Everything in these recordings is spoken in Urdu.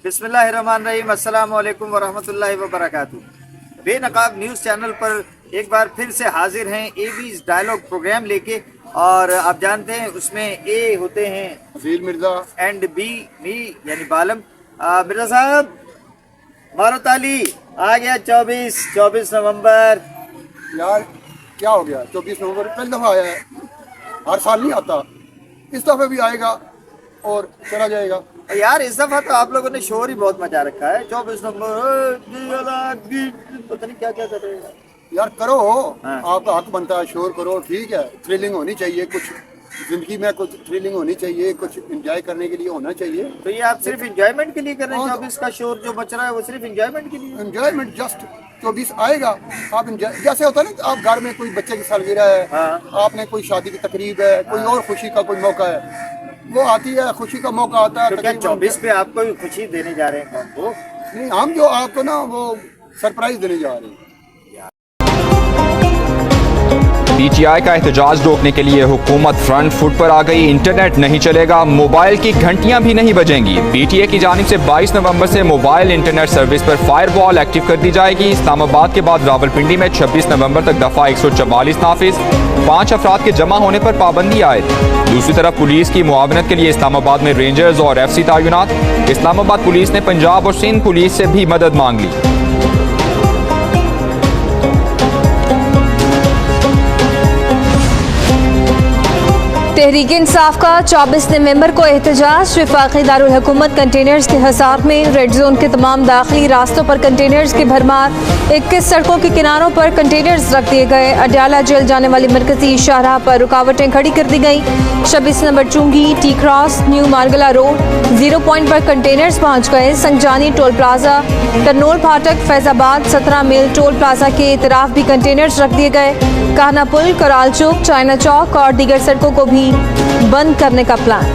بسم اللہ الرحمن الرحیم، السلام علیکم ورحمۃ اللہ وبرکاتہ۔ بے نقاب نیوز چینل پر ایک بار پھر سے حاضر ہیں اے بیز ڈائلاگ پروگرام لے کے، اور آپ جانتے ہیں اس میں اے ہوتے ہیں عزیل مرزا اینڈ بی می یعنی بالم۔ مرزا صاحب مارو تالی، آ گیا 24 نومبر۔ یار کیا ہو گیا؟ 24 نومبر پہلی دفعہ آیا ہے، ہر سال نہیں آتا، اس دفعہ بھی آئے گا اور چلا جائے گا۔ یار اس دفعہ تو آپ لوگوں نے شور ہی بہت مچا رکھا ہے۔ 24 نومبر پتہ نہیں کیا کیا کر رہے ہیں یار کرو، ہاں۔ آپ کا حق بنتا ہے، شور کرو، ٹھیک ہے، تھرلنگ ہونی چاہیے، کچھ زندگی میں کچھ تھرلنگ ہونی چاہیے، کچھ انجوائے کرنے کے لیے ہونا چاہیے۔ تو یہ آپ صرف انجوائمنٹ کے لیے کر رہے ہیں؟ 24 کا شور جو بچ رہا ہے وہ صرف انجوائمنٹ کے لیے؟ انجوائمنٹ جسٹ 24 آئے گا، آپ جیسے ہوتا ہے نا، آپ گھر میں کوئی بچے کی سالگرہ ہے، ہاں۔ آپ نے کوئی شادی کی تقریب ہے، کوئی اور خوشی کا کوئی موقع ہے، وہ آتی ہے، خوشی کا موقع آتا ہے۔ تو کیا تقریباً 24 پہ آپ کو بھی خوشی دینے جا رہے ہیں قوم کو؟ نہیں، ہم جو آپ کو نا وہ سرپرائز دینے جا رہے ہیں۔ پی ٹی آئی کا احتجاج روکنے کے لیے حکومت فرنٹ فٹ پر آ گئی۔ انٹرنیٹ نہیں چلے گا، موبائل کی گھنٹیاں بھی نہیں بجیں گی۔ پی ٹی اے کی جانب سے 22 نومبر سے موبائل انٹرنیٹ سروس پر فائر وال ایکٹیو کر دی جائے گی۔ اسلام آباد کے بعد راولپنڈی میں 26 نومبر تک دفعہ 144 نافذ، 5 افراد کے جمع ہونے پر پابندی عائد۔ دوسری طرف پولیس کی معاونت کے لیے اسلام آباد میں رینجرز اور ایف سی تعینات۔ اسلام آباد پولیس نے پنجاب اور سندھ پولیس سے بھی مدد مانگ لی۔ تحریک انصاف کا 24 نومبر کو احتجاج۔ وفاقی دارالحکومت کنٹینرز کے حصار میں ریڈ زون کے تمام داخلی راستوں پر کنٹینرز کی بھرمار، 21 سڑکوں کے کناروں پر کنٹینرز رکھ دیے گئے۔ اڈیالہ جیل جانے والی مرکزی شاہراہ پر رکاوٹیں کھڑی کر دی گئیں۔ 26 نمبر چونگی، T cross, new Margalla road, 0 point پر کنٹینرز پہنچ گئے۔ سنگجانی ٹول پلازا، کرنول پھاٹک، فیض آباد، 17 میل ٹول پلازا کے اطراف بھی کنٹینرز رکھ دیے گئے۔ کہنا پل، کرال چوک، چائنا چوک اور دیگر سڑکوں کو بھی بند کرنے کا پلان۔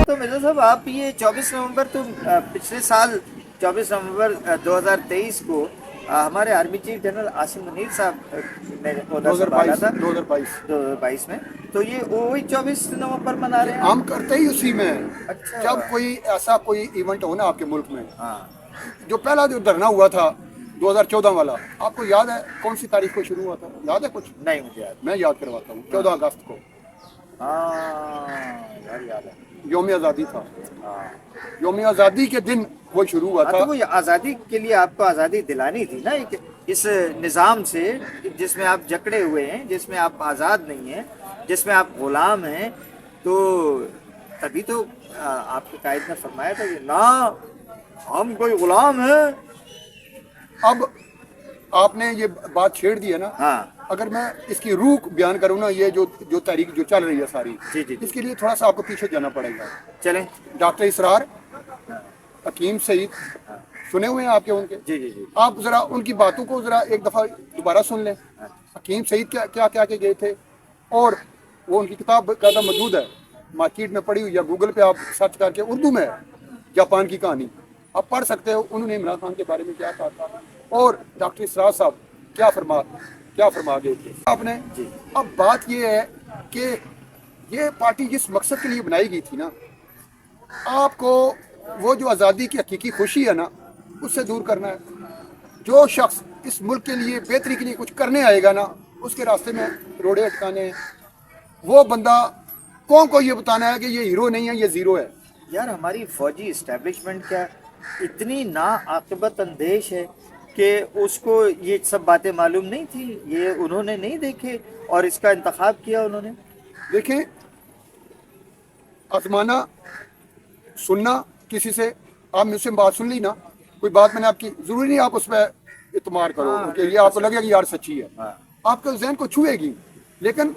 تو مرزا صاحب آپ یہ 24 نومبر تو پچھلے سال 24 نومبر 2023 کو ہمارے army chief general Asim Munir صاحب نے عہدہ سنبھالا تھا 2022 میں، تو یہ وہی 24 نومبر منا رہے ہیں ہم کرتے ہی اسی میں۔ اچھا۔ جب کوئی ایسا کوئی ایونٹ ہو نا آپ کے ملک میں، ہاں۔ جو پہلا جو دھرنا ہوا تھا 2014 والا، آپ کو یاد ہے کون سی تاریخ کو شروع ہوا تھا؟ یاد ہے کچھ؟ نہیں مجھے یاد۔ میں یاد کرواتا ہوں، 14 اگست کو ہاں یار یاد ہے۔ یوم آزادی تھا۔ ہاں۔ یوم آزادی کے دن وہ شروع ہوا ہاں، تھا۔ تو وہ آزادی کے لیے آپ کو آزادی دلانی تھی نا، ایک اس نظام سے جس میں آپ جکڑے ہوئے ہیں، جس میں آپ آزاد نہیں ہیں، جس میں آپ غلام ہیں۔ تو تبھی تو آپ کے قائد نے فرمایا تھا کہ نہ ہم کوئی غلام ہیں۔ اب آپ نے یہ بات چھیڑ دی ہے نا، ہاں اگر میں اس کی روح بیان کروں نا، یہ جو تاریخ جو چل رہی ہے ساری، جی جی جی۔ اس کے لیے تھوڑا سا آپ کو پیچھے جانا پڑے گا۔ چلیں۔ ڈاکٹر اسرار، حکیم سعید، سنے ہوئے ہیں آپ کے ان کے؟ جی جی جی۔ آپ ذرا ان کی باتوں کو ذرا ایک دفعہ دوبارہ سن لیں۔ حکیم سعید کیا کیا کے گئے تھے، اور وہ ان کی کتاب قاعدہ موجود ہے، مارکیٹ میں پڑھی ہوئی ہے، گوگل پہ آپ سرچ کر کے، اردو میں ہے، جاپان کی کہانی، آپ پڑھ سکتے ہو انہوں نے عمران خان کے بارے میں کیا کہا تھا، اور ڈاکٹر اسرار صاحب کیا فرما گئے تھے آپ نے۔ اب بات یہ ہے کہ یہ پارٹی جس مقصد کے لیے بنائی گئی تھی نا، آپ کو وہ جو آزادی کی حقیقی خوشی ہے نا، اس سے دور کرنا ہے۔ جو شخص اس ملک کے لیے بہتری کے لیے کچھ کرنے آئے گا نا، اس کے راستے میں روڑے اٹکانے ہیں۔ وہ بندہ قوم کو یہ بتانا ہے کہ یہ ہیرو نہیں ہے، یہ زیرو ہے۔ یار ہماری فوجی اسٹیبلشمنٹ کیا اتنی ناعاقبت اندیش ہے کہ اس کو یہ سب باتیں معلوم نہیں تھی، یہ انہوں نے نہیں دیکھے اور اس کا انتخاب کیا انہوں نے۔ دیکھیں، آزمانا، سننا کسی سے، آپ مجھ سے بات سن لی نا، کوئی بات میں نے آپ کی، ضروری نہیں آپ اس پہ اعتماد کرو کہ یہ آپ کو لگے گا یار سچی ہے، آپ کے ذہن کو چھوئے گی، لیکن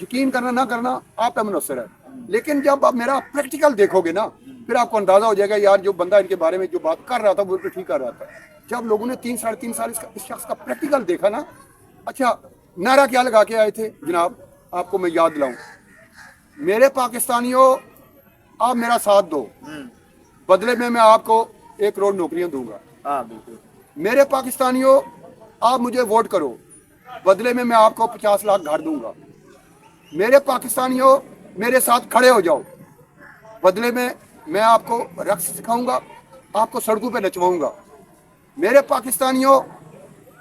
یقین کرنا نہ کرنا آپ پہ منحصر ہے۔ لیکن جب آپ میرا پریکٹیکل دیکھو گے نا، پھر آپ کو اندازہ ہو جائے گا یار جو بندہ ان کے بارے میں جو بات کر رہا تھا وہ ٹھیک کر رہا تھا۔ جب لوگوں نے 3 ساڑھے 3 سال اس شخص کا پریکٹیکل دیکھا نا، اچھا نعرہ کیا لگا کے آئے تھے جناب، آپ کو میں یاد دلاؤں، میرے پاکستانیوں آپ میرا ساتھ دو، بدلے میں آپ کو 1 کروڑ نوکریاں دوں گا۔ ہاں بالکل۔ میرے پاکستانیوں آپ مجھے ووٹ کرو، بدلے میں آپ کو 50 لاکھ گھر دوں گا۔ میرے پاکستانیوں میرے ساتھ کھڑے ہو جاؤ، بدلے میں میں آپ کو رقص سکھاؤں گا, آپ کو سڑکوں پہ نچواؤں گا. میرے پاکستانیوں,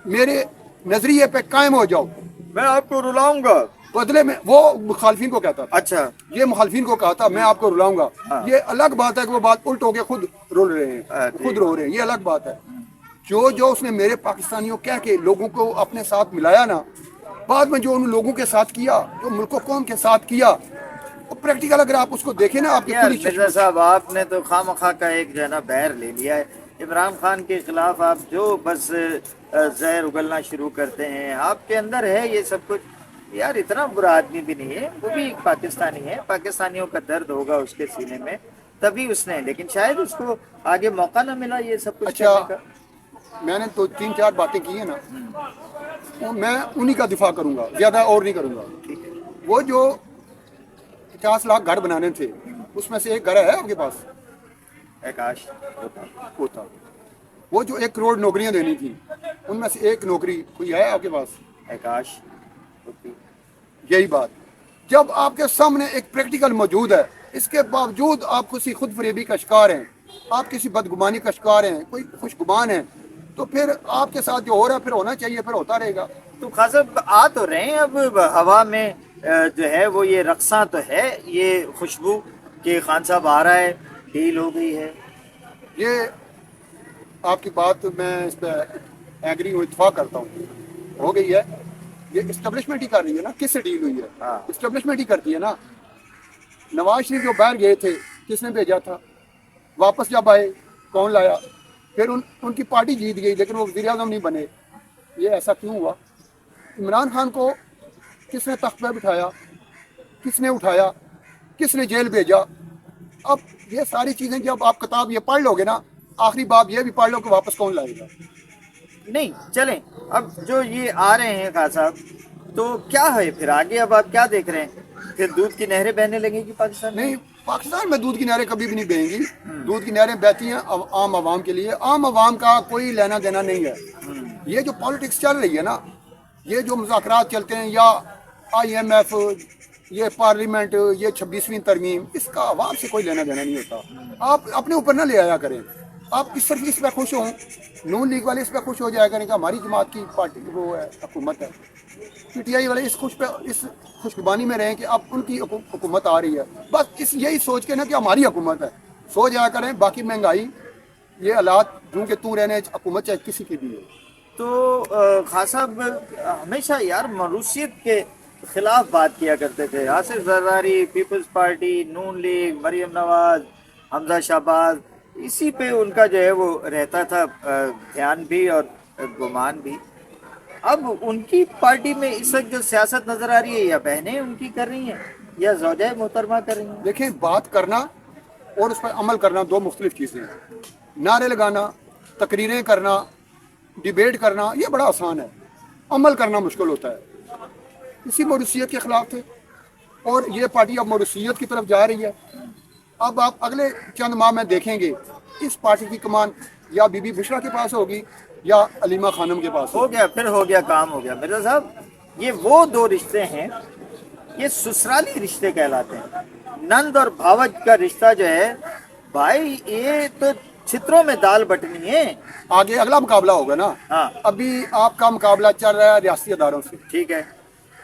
میرے نظریے پہ قائم ہو جاؤ. میں آپ کو رلاؤں گا. بدلے میں وہ مخالفین کو کہتا تھا, اچھا, یہ مخالفین کو کہا تھا میں آپ کو رلاؤں گا. یہ الگ بات ہے کہ وہ بات الٹ ہو کے خود رول رہے ہیں, خود رو رہے ہیں, یہ الگ بات ہے. جو اس نے میرے پاکستانیوں کہہ کے لوگوں کو اپنے ساتھ ملایا نا, بعد میں جو ان لوگوں کے ساتھ کیا, جو ملک و قوم کے ساتھ کیا, پریکٹیکل اگر آپ اس کو دیکھیں نا, آپ کی پوری مرزا صاحب آپ نے تو خواہ مخواہ کا ایک جو ہے نا بیر لے لیا ہے. عمران خان کے خلاف آپ جو بس زہر اگلنا شروع کرتے ہیں, آپ کے اندر ہے یہ سب کچھ. یار اتنا برا آدمی بھی نہیں ہے, وہ بھی ایک پاکستانی ہے, پاکستانیوں کا درد ہوگا اس کے سینے میں, تبھی اس نے, لیکن شاید اس کو آگے موقع نہ ملا یہ سب کچھ کرنے کا. میں نے تو 3-4 باتیں کی ہیں نا, میں انہی کا دفاع کروں گا, زیادہ اور نہیں کروں گا. وہ جو 50 لاکھ گھر بنانے تھے, اس میں سے ایک گھر ہے آپ کے پاس؟ آکاش ہوتا. وہ جو 1 کروڑ نوکریاں دینی تھی, ان میں سے ایک نوکری کوئی ہے آپ کے پاس؟ آکاش. یہی بات, جب آپ کے سامنے ایک پریکٹیکل موجود ہے, اس کے باوجود آپ کسی خود فریبی کا شکار ہیں, آپ کسی بدگمانی کا شکار ہیں, کوئی خوش گمان ہے, تو پھر آپ کے ساتھ جو ہو رہا ہے پھر ہونا چاہیے, پھر ہوتا رہے گا. تو خاص آ تو رہے ہیں اب ہوا میں جو ہے وہ یہ رقصاں تو ہے, یہ خوشبو کہ خان صاحب آ رہا ہے, ڈیل ہو گئی ہے. یہ آپ کی بات میں اس پہ ایگری ہوں, اتفاق کرتا ہوں, ہو گئی ہے. یہ اسٹیبلشمنٹ ہی کر رہی ہے نا, کس سے ڈیل ہوئی ہے؟ اسٹیبلشمنٹ ہی کرتی ہے نا. نواز شریف جو باہر گئے تھے, کس نے بھیجا تھا؟ واپس جب آئے کون لایا؟ پھر ان کی پارٹی جیت گئی لیکن وہ وزیر اعظم نہیں بنے. یہ ایسا کیوں ہوا؟ عمران خان کو کس نے تخت پہ بٹھایا, کس نے اٹھایا, کس نے جیل بھیجا؟ اب یہ ساری چیزیں جب آپ کتاب یہ پڑھ لو گے نا, آخری باب یہ بھی پڑھ لو کہ واپس کون لائے گا. نہیں چلیں, اب جو یہ آ رہے ہیں خان صاحب, تو کیا ہے پھر آگے؟ اب آپ کیا دیکھ رہے ہیں؟ پھر دودھ کی نہریں بہنے لگیں گی پاکستان میں؟ نہیں, پاکستان میں دودھ کی نہریں کبھی بھی نہیں بہیں گی. دودھ کی نہریں بہتی ہیں عام عوام کے لیے, عام عوام کا کوئی لینا دینا نہیں ہے. یہ جو پالیٹکس چل رہی ہے نا, یہ جو مذاکرات چلتے ہیں, یا IMF, یہ پارلیمنٹ, یہ 26ویں ترمیم, اس کا عوام سے کوئی لینا دینا نہیں ہوتا. آپ اپنے اوپر نہ لے آیا کریں. آپ صرف اس پہ خوش ہوں, نون لیگ والے اس پہ خوش ہو جایا کریں کہ ہماری جماعت کی پارٹی وہ ہے, حکومت ہے. PTI والے اس خوشگبانی میں رہیں کہ اب ان کی حکومت آ رہی ہے, بس یہی سوچ کے نا کہ ہماری حکومت ہے, سو جایا کریں. باقی مہنگائی, یہ حالات جو کہ تو رہنے, حکومت چاہے کسی کی بھی ہے. تو خان صاحب ہمیشہ یار موروثیت کے خلاف بات کیا کرتے تھے. آصف زرداری, پیپلز پارٹی, نون لیگ, مریم نواز, حمزہ شہباز, اسی پہ ان کا جو ہے وہ رہتا تھا دھیان بھی اور گمان بھی. اب ان کی پارٹی میں اس وقت جو سیاست نظر آ رہی ہے, یا بہنیں ان کی کر رہی ہیں یا زوجہ محترمہ کر رہی ہیں؟ دیکھیں, بات کرنا اور اس پر عمل کرنا دو مختلف چیزیں ہیں. نعرے لگانا, تقریریں کرنا, ڈیبیٹ کرنا, یہ بڑا آسان ہے. عمل کرنا مشکل ہوتا ہے. اسی موروثیت کے خلاف تھے, اور یہ پارٹی اب موروثیت کی طرف جا رہی ہے. اب آپ اگلے چند ماہ میں دیکھیں گے اس پارٹی کی کمان یا بی بی بشرا کے پاس ہوگی یا علیمہ خانم کے پاس. ہو گیا, پھر ہو گیا, کام ہو گیا. مرزا صاحب, یہ وہ دو رشتے ہیں, یہ سسرالی رشتے کہلاتے ہیں. نند اور بھاوج کا رشتہ جو ہے بھائی, یہ تو چھتروں میں دال بٹنی ہے. آگے اگلا مقابلہ ہوگا نا. ہاں, ابھی آپ کا مقابلہ چل رہا ہے ریاستی اداروں سے, ٹھیک ہے.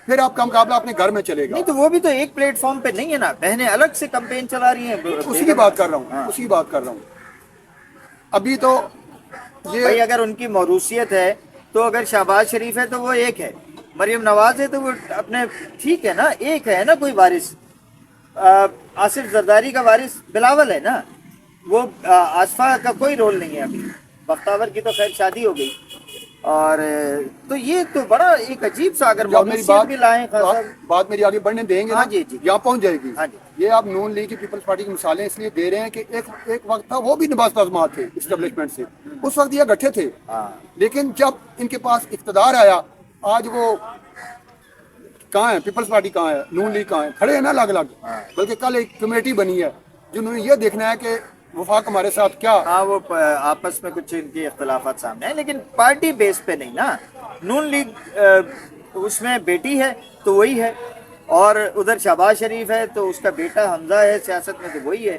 پھر آپ کا مقابلہ اپنے گھر میں چلے گا. نہیں تو وہ بھی تو ایک پلیٹ فارم پہ نہیں ہے نا, بہنیں الگ سے کمپین چلا رہی ہیں. اسی کی بات کر رہا ہوں, اسی کی بات کر رہا ہوں. ابھی تو یہ بھائی اگر ان کی موروثیت ہے تو اگر شہباز شریف ہے تو وہ ایک ہے, مریم نواز ہے تو وہ اپنے ٹھیک ہے نا, ایک ہے نا کوئی وارث. آصف زرداری کا وارث بلاول ہے نا, وہ آصفہ کا کوئی رول نہیں ہے. ابھی بختاور کی تو خیر شادی ہو گئی. اور تو یہ تو بڑا ایک عجیب سا, اگر موروثیت بھی لائیں بات میری آگے بڑھنے دیں گے نا, جی جی, یہاں پہنچ جائے گی. ہاں جی. یہ آپ نون لیگ کی پیپلز پارٹی کی مثالیں اس لیے دے رہے ہیں کہ ایک وقت تھا وہ بھی نواز آزمات تھے اسٹیبلشمنٹ سے, اس وقت یہ گٹھے تھے. لیکن جب ان کے پاس اقتدار آیا, آج وہ کہاں ہے, پیپلز پارٹی کہاں ہے, نون لیگ کہاں ہے, کھڑے ہیں نا الگ الگ. بلکہ کل ایک کمیٹی بنی ہے جنہوں نے یہ دیکھنا ہے کہ وفاق ہمارے ساتھ کیا. ہاں, وہ آپس میں کچھ ان کے اختلافات سامنے ہیں, لیکن پارٹی بیس پہ نہیں نا. نون لیگ اس میں بیٹی ہے تو وہی ہے, اور ادھر شہباز شریف ہے تو اس کا بیٹا حمزہ ہے سیاست میں تو وہی ہے.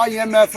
IMF,